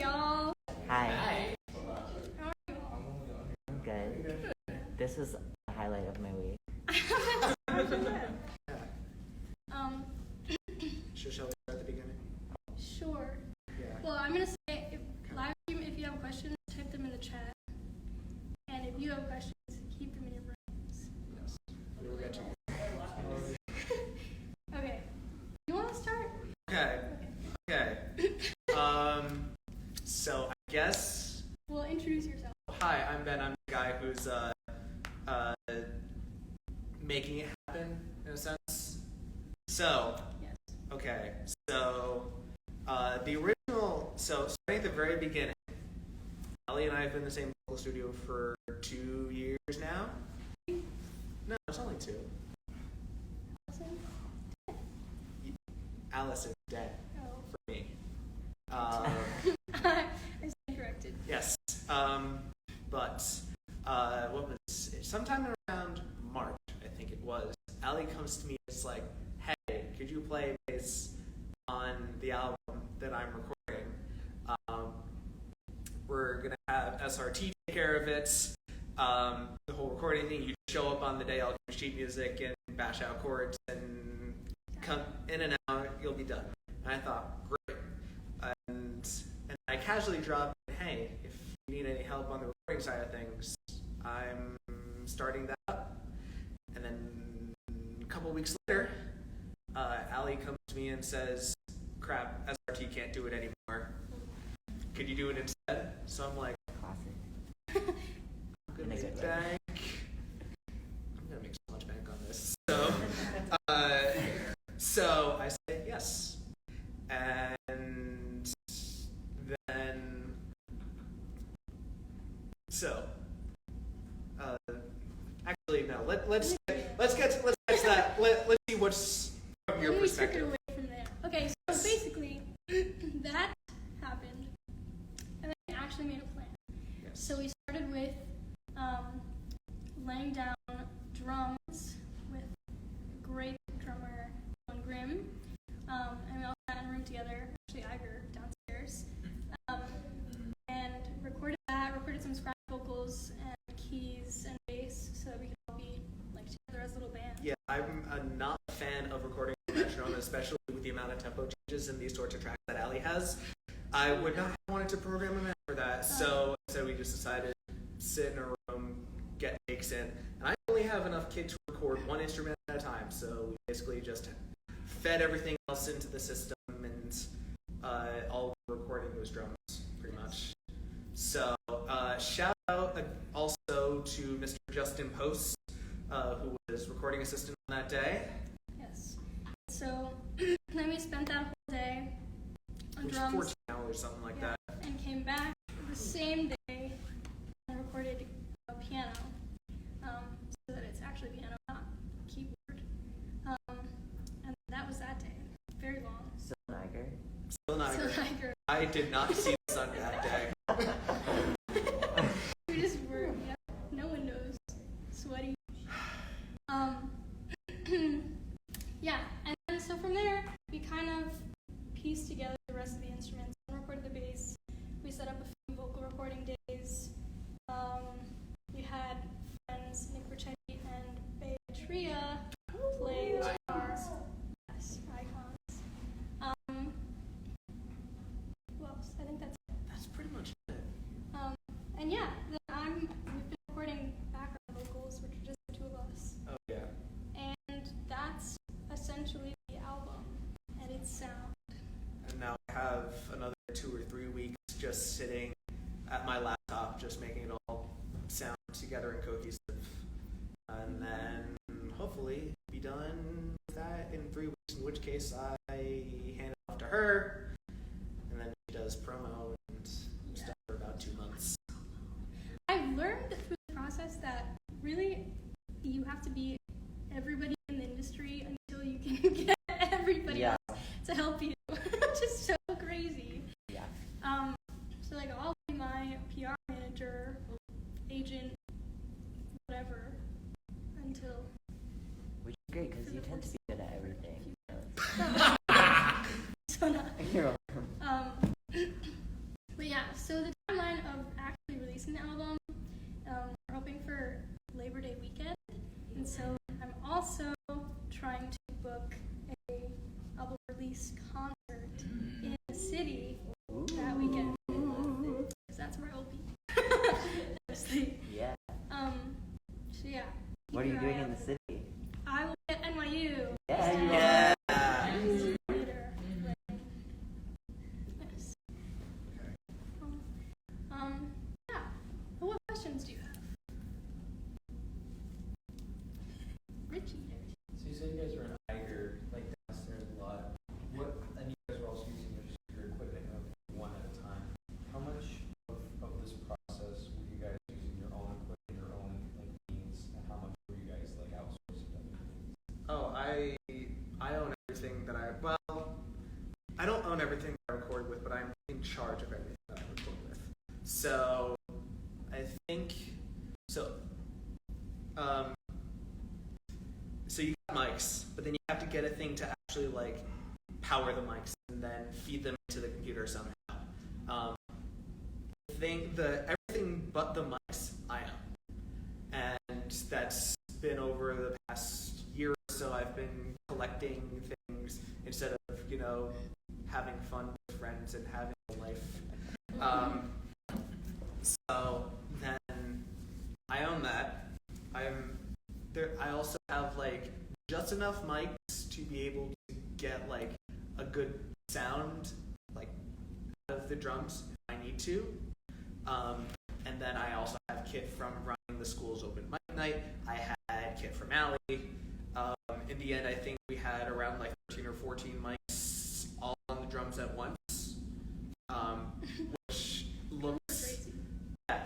y'all. Hi. How are you all? I'm good. This is the highlight of my week. Shall we start at the beginning? Sure. Yeah. Well, I'm gonna say, live stream, if you have questions, type them in the chat. And if you have questions, keep them in your brains. Yes. We will get to you. Okay. You want to start? Okay. So I guess. Well, introduce yourself. Hi, I'm Ben. I'm the guy who's making it happen in a sense. So. Yes. Okay. So the original. So starting at the very beginning, Allie and I have been in the same vocal studio for 2 years now. No, it's only 2. Alice is dead for me. I stand corrected. Yes. But what was it? Sometime around March, I think it was, Allie comes to me and is like, hey, could you play bass on the album that I'm recording? We're going to have SRT take care of it. The whole recording thing, you show up on the day, I'll do sheet music and bash out chords and come in and out, you'll be done. And I thought, great. And I casually dropped, hey, if you need any help on the recording side of things, I'm starting that up. And then a couple weeks later, Allie comes to me and says, crap, SRT can't do it anymore. Could you do it instead? So I'm like, Classic. I'm going to make bank. I'm going to make so much bank on this. So I said yes. And then, actually no. Let's get to that. Let's see what's from your perspective. Away from there. Okay, so basically, that happened, and then we actually made a plan. Yes. So we started with laying down drums with a great drummer, John Grimm, and we all sat in a room together. Actually, Iger downstairs, and recorded some scratch vocals and keys and bass, so that we could all be like together as a little band. Yeah, I'm not a fan of recording metronome, especially with the amount of tempo changes in these sorts of tracks that Allie has. I would not have wanted to program a man for that, so we just decided to sit in a room, get takes in, and I only have enough kit to record one instrument at a time, so we basically just fed everything else into the system, and all recording those drums, pretty much. So, shout out also to Mr. Justin Post, who was recording assistant on that day. Yes. So then we spent that whole day on It was drums. 14 hours, something like that. And came back the same day and recorded a piano, so that it's actually piano, not keyboard. And that was that day. Very long. Still Niger. Still not So good. Niger. I did not see the sun that day. We just were, no one knows, sweaty. Yeah, and then so from there, we kind of pieced together the rest of the instruments and recorded the bass. We set up a few vocal recording days. We had friends, Nick Richetti and Beatria, play the guitar. Yes, icons. Who else? I think that's it. That's pretty much it. And yeah, we've been recording background vocals, which are just the two of us. Oh, yeah. And that's essentially the album and its sound. And now I have another 2 or 3 weeks just sitting at my laptop, just making it all sound together and cohesive. And then hopefully be done with that in 3 weeks, in which case I hand it off to her, and then she does promo and stuff for about 2 months. I've learned through the process that really you have to be everybody in the industry until you can get everybody else to help you, which is so crazy. Yeah. So like I'll be my PR manager, agent, whatever, until. Which is great because you tend to be good at everything. So not. You're welcome. But yeah, So the timeline of actually releasing the album, we're hoping for Labor Day weekend, and so I'm also trying to book a album release concert in the city that weekend. Because that's where I'll be. Honestly. Yeah. So yeah. What are you doing in the city? I will be at NYU. Yeah. Later. Yes. Yeah. What questions do you have? Richie. So you said you guys were in Iger, like downstairs a lot. And you guys were also using your equipment one at a time. How much of this process were you guys using your own equipment, your own like means, and how much were you guys like outsourcing other means? Oh, I own everything that I don't own everything that I record with, but I'm in charge of everything that I record with. So I think so. So you got mics, but then you have to get a thing to actually like power the mics and then feed them into the computer somehow. Everything but the mics I own, and that's been over the past year or so. I've been collecting things instead of having fun with friends and having a life. So then I own that. I also have like just enough mics to be able to get like a good sound like out of the drums if I need to. And then I also have kit from running the school's open mic night. I had kit from Allie. In the end, I think we had around like 13 or 14 mics all on the drums at once, which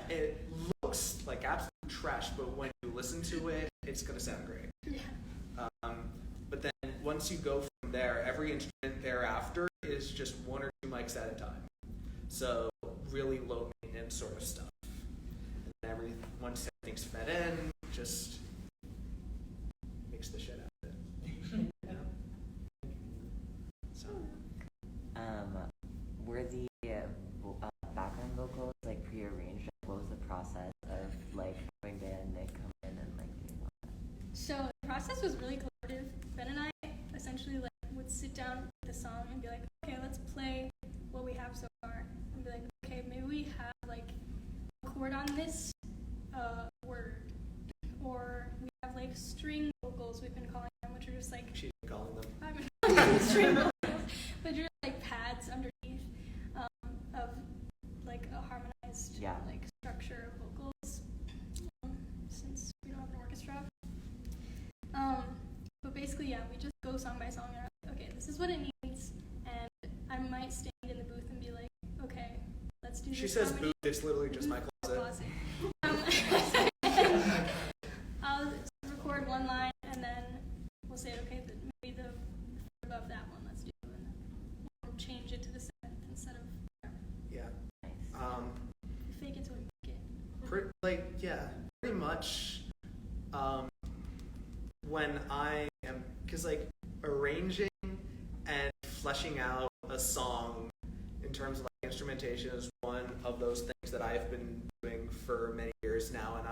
it looks like absolute trash, but when you listen to it, it's going to sound great. Yeah. But then once you go from there, every instrument thereafter is just one or two mics at a time. So really low maintenance sort of stuff. And then once everything's fed in, just mix the shit out of it. So. Were the background vocals like prearranged? What was the process of like having Ben and Nick come in and like doing all that? So the process was really collaborative. Ben and I essentially like would sit down with the song and be like, okay, let's play what we have so far, and be like, okay, maybe we have like a chord on this word, or we have like string vocals we've been calling them, which are just like She's calling them. I've been calling them string vocals, but just like pads underneath of like a harmonized like structure of vocals. Since we don't have an orchestra. But basically, yeah, we just go song by song and are like, okay, this is what it needs, and I might stand in the booth and be like, okay, let's do this. She says booth, it's literally just my closet. I'll record one line and then we'll say, okay, maybe the above that one, let's do it, and then we'll change it to the seventh instead of Yeah. fake it till we make it. Pretty much. When I am, because like arranging and fleshing out a song in terms of like instrumentation is one of those things that I've been doing for many years now, and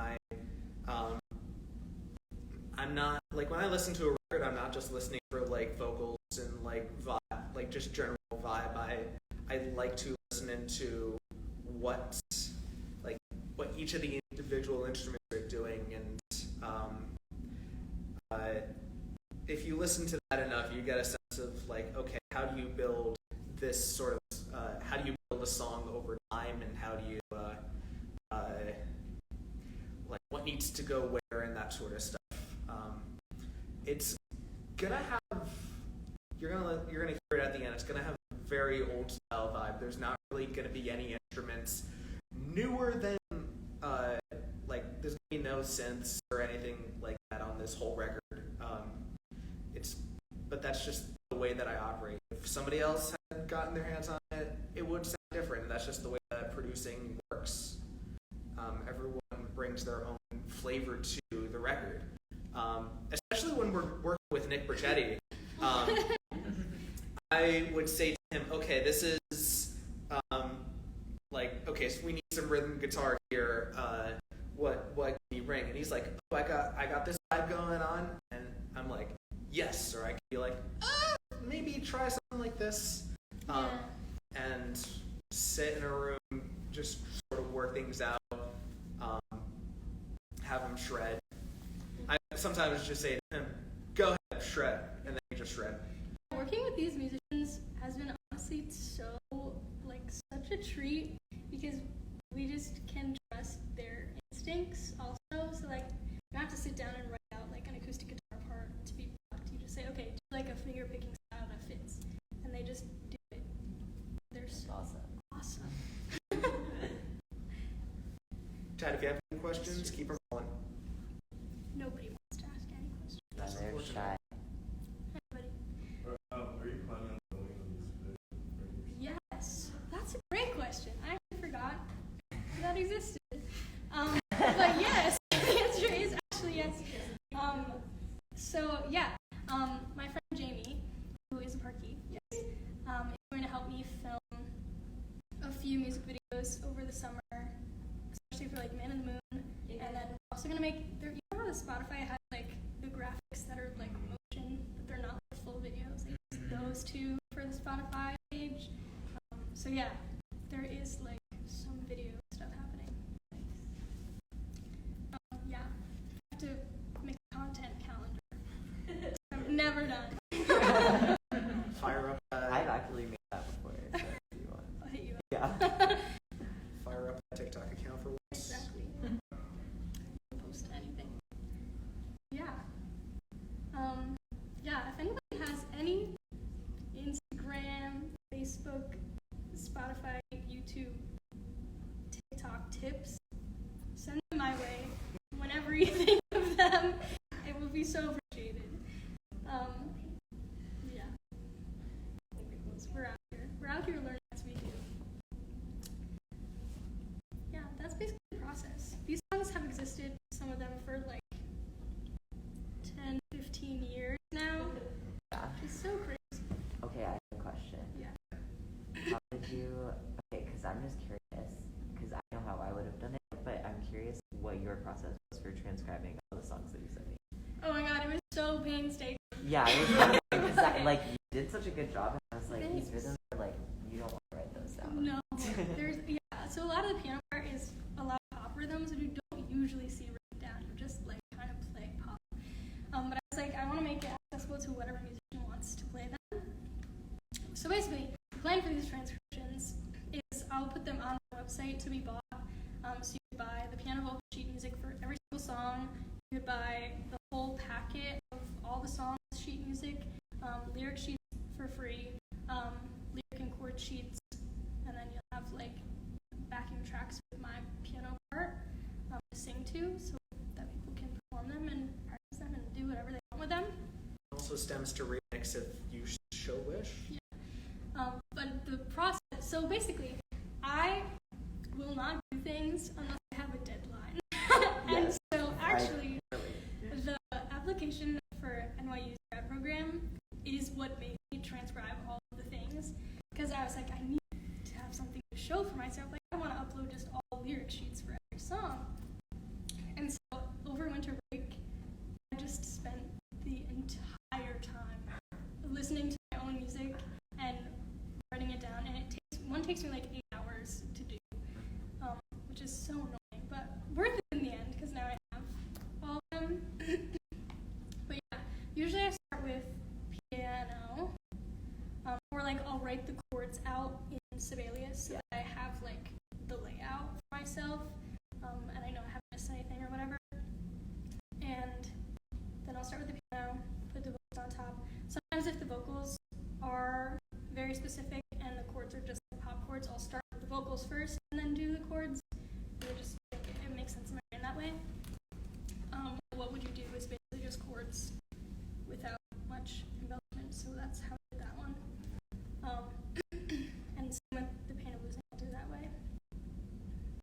I'm not like when I listen to a record, I'm not just listening for like vocals and like vibe, like just general vibe. I like to listen into what each of the individual instruments are doing, and if you listen to that enough, you get a sense of like, okay, how do you build this sort of, how do you build a song over time, and how do you, like what needs to go where and that sort of stuff. It's gonna have, you're gonna hear it at the end. It's gonna have a very old style vibe. There's not really gonna be any instruments newer than, there's gonna be no synths or anything like that on this whole record. But that's just the way that I operate. If somebody else had gotten their hands on it, it would sound different. That's just the way that producing works. Everyone brings their own flavor to the record. Especially when we're working with Nick Brachetti. I would say to him, okay, this is, okay, so we need some rhythm guitar here. What can you ring? And he's like, oh, I got this vibe going on, and I'm like, yes. Or I could be like, maybe try something like this, and sit in a room, just sort of work things out, have him shred. I sometimes just say to him, go ahead, shred, and then he just shred. Working with these musicians has been honestly so, such a treat, because we just can trust their instincts also. So, you don't have to sit down and write out, an acoustic guitar part to be blocked. You just say, okay, do, a finger-picking style that fits. And they just do it. They're so awesome. Chad, if you have any questions, keep them rolling. Nobody wants to ask any questions. That's They're unfortunate. shy. Everybody. Are you planning on going on these Yes, that's a great question. I actually forgot that existed. But yes, the answer is actually yes. My friend Jamie, who is a parkey, is going to help me film a few music videos over the summer, especially for Man in the Moon. And then we're also going to make, you know how the Spotify has the graphics that are motion, but they're not full videos. Those two for the Spotify page. There is some video stuff happening. I have to make a content calendar. I've never done. Fire up. I've actually made that before. So if you want. I'll hit you up. Yeah. Fire up that TikTok account for once. Exactly. Post anything. If anybody has any Instagram, Facebook, Spotify, YouTube, TikTok tips, send them my way. Whenever you think of them, it will be so appreciated. We're out here. We're out here learning as we do. Yeah, that's basically the process. These songs have existed, some of them for 10, 15 years now. Yeah. It's so crazy. Okay, I have a question. Yeah. How did you? Okay, because I'm just curious, because I know how I would have done it, but I'm curious what your process was for transcribing all the songs that you sent me. Oh my god, it was so painstaking. Yeah, it was because you did such a good job, and I was like, Thanks. these rhythms are you don't want to write those down. No, so a lot of the piano part is a lot of pop rhythms that you don't usually see written down. You just kind of play pop. But I was I want to make it accessible to whatever musician wants to play them. So basically, the plan for these transcriptions is I'll put them on the website to be bought. So you could buy the piano vocal sheet music for every single song. You could buy the whole packet of all the songs sheet music, lyric sheets for free, lyric and chord sheets, and then you'll have backing tracks with my piano part to sing to, so that people can perform them and practice them and do whatever they want with them. Also stems to remix if you so wish. Yeah. But the process, so basically, I will not do things unless I have a deadline. And Yes. so actually, the application for NYU's grad program is what made me transcribe all of the things, because I was I need to have something to show for myself. I want to upload just all lyric sheets for every song. And so over winter break, I just spent the entire time listening to my own music and writing it down, and one takes me 8 hours to do, which is so annoying, but worth it in the end, because now I have all of them. But usually I start with piano, or I'll write the chords out in Sibelius so that I have the layout for myself, and I know I haven't missed anything or whatever. And then I'll start with the piano, put the vocals on top. Sometimes if the vocals are very specific and the chords are just pop chords, I'll start with the vocals first and then do the chords. It makes sense in my brain that way. What would you do is basically just chords without much embellishment, so that's how I did that one. And same with the piano losing, I'll do that way.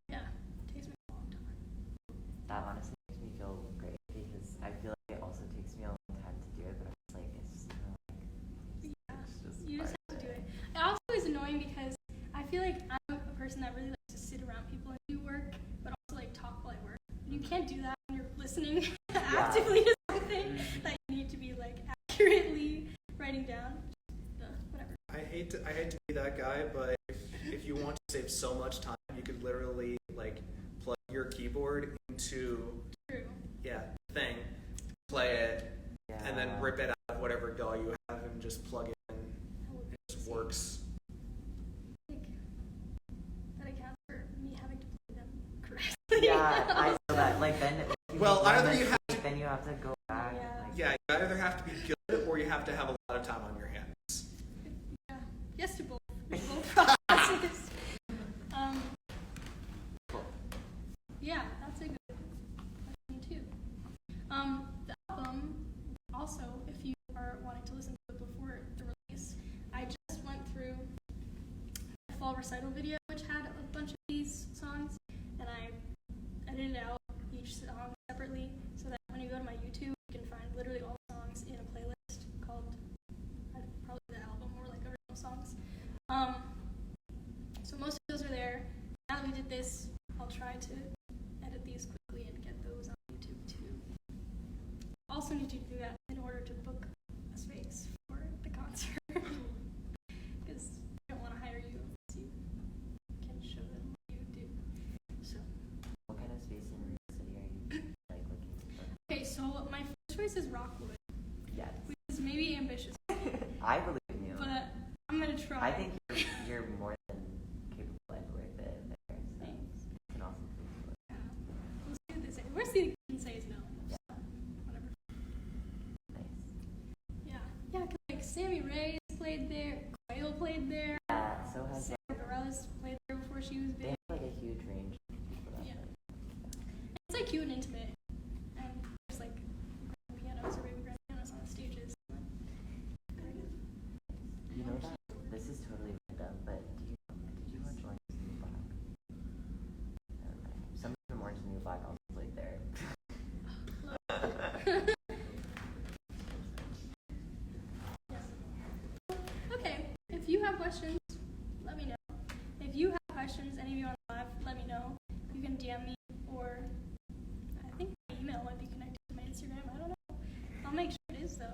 Yeah, it takes me a long time. That honestly makes me feel great, because I feel it also takes me a long time to do it, but I'm it's just You just have to do it. It also is annoying because I feel I'm a person that really likes to sit around can't do that when you're listening actively to something that you need to be like accurately writing down. Whatever. I hate to be that guy, but if you want to save so much time, you could literally like plug your keyboard into True. thing, play it, Yeah. and then rip it out of whatever DAW you have and just plug it in. That would be It just easy. works. I think that accounts for me having to play them correctly. Yeah, I know that. Like then, if you Well, make one either you mistake, have to- then you have to go back. Yeah. And, like, Yeah, you either have to be good or you have to have a lot of time on your hands. Yeah. Yes to both. Both processes. Yeah, that's a good question too. The album, also, if you are wanting to listen to it before the release, I just went through a fall recital video, which had a bunch of these songs, and I edited out each song separately, so that when you go to my YouTube, you can find literally all the songs in a playlist called probably the album or like original songs. So most of those are there. Now that we did this, I'll try to edit these quickly and get those on YouTube too. Also need you to do that in order to book a space for the concert. Because I don't want to hire you unless you can show them what you do. So, what kind of space in New York City are you like looking for? okay, so my first choice is Rockwood, Yes. which is maybe ambitious, I believe in you. but I'm going to try. I think you're more than capable and worth it there. So Thanks. it's an awesome place to live. Yeah. We'll see what they say. Worst thing they can say is no. So, whatever. Nice. Yeah. Yeah, 'cause like Sammy Reyes played there, Quail played there, Yeah, so has Sarah Bareilles played there before she was they big. have like a huge range of people that Yeah. play. It's like cute and intimate. And there's like grand pianos or baby grand pianos on the stages. You know that this is totally random, but did you watch Orange is the New Black? Never mind. Some of Orange is the New Black also played there. Okay, if you have questions, let me know. If you have questions, any of you on live, let me know. You can DM me, or I think my email might be connected to my Instagram. I don't know. I'll make sure it is though.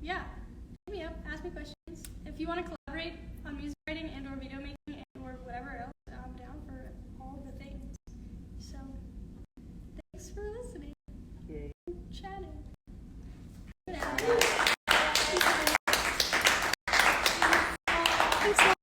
Yeah, hit me up, ask me questions. If you want to collaborate on music writing and or video making and or whatever else, I'm down for all the things. So, thanks for listening. Yay. Chatting. Good. Bye. Thanks so